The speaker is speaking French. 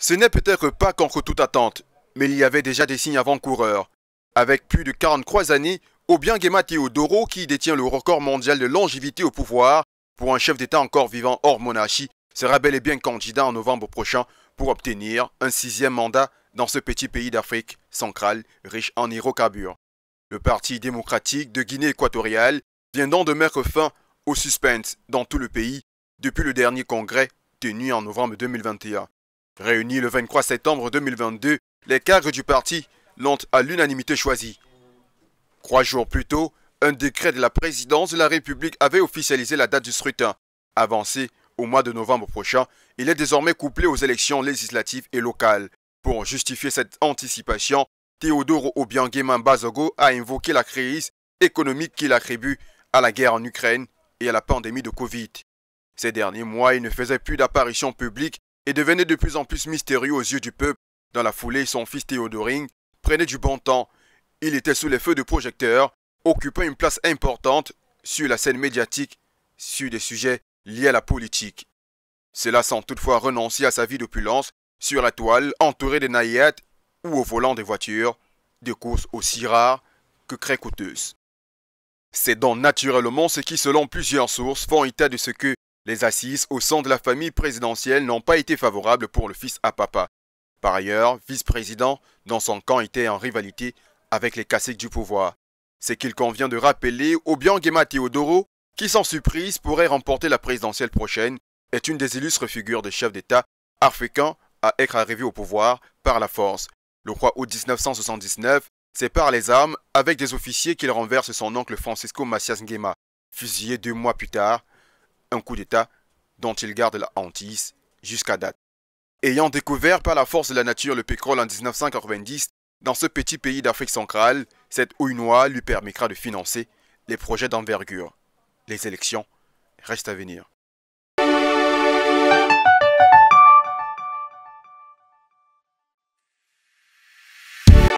Ce n'est peut-être pas contre toute attente, mais il y avait déjà des signes avant-coureurs. Avec plus de 43 années, Obiangema Teodoro, qui détient le record mondial de longévité au pouvoir, pour un chef d'État encore vivant hors monarchie, sera bel et bien candidat en novembre prochain pour obtenir un 6e mandat dans ce petit pays d'Afrique centrale riche en hydrocarbures. Le Parti démocratique de Guinée équatoriale vient donc de mettre fin au suspense dans tout le pays depuis le dernier congrès tenu en novembre 2021. Réunis le 23 septembre 2022, les cadres du parti l'ont à l'unanimité choisi. 3 jours plus tôt, un décret de la présidence de la République avait officialisé la date du scrutin. Avancé au mois de novembre prochain, il est désormais couplé aux élections législatives et locales. Pour justifier cette anticipation, Teodoro Obiangema Bazogo a invoqué la crise économique qu'il attribue à la guerre en Ukraine et à la pandémie de Covid. Ces derniers mois, il ne faisait plus d'apparition publique et devenait de plus en plus mystérieux aux yeux du peuple. Dans la foulée, son fils Théodoring prenait du bon temps. Il était sous les feux de projecteurs, occupant une place importante sur la scène médiatique sur des sujets liés à la politique. Cela sans toutefois renoncer à sa vie d'opulence sur la toile, entouré de naïades ou au volant des voitures, des courses aussi rares que très coûteuses. C'est donc naturellement ce qui, selon plusieurs sources, font état de ce que les assises au sein de la famille présidentielle n'ont pas été favorables pour le fils à papa. Par ailleurs, vice-président, dans son camp était en rivalité avec les caciques du pouvoir. C'est qu'il convient de rappeler Obiangema Teodoro, qui sans surprise pourrait remporter la présidentielle prochaine, est une des illustres figures de chefs d'État africains à être arrivé au pouvoir par la force. Le 3 août 1979, c'est par les armes, avec des officiers qu'il renverse son oncle Francisco Macias Nguema, fusillé 2 mois plus tard, un coup d'État dont il garde la hantise jusqu'à date. Ayant découvert par la force de la nature le pétrole en 1990, dans ce petit pays d'Afrique centrale, cette houille noire lui permettra de financer les projets d'envergure. Les élections restent à venir.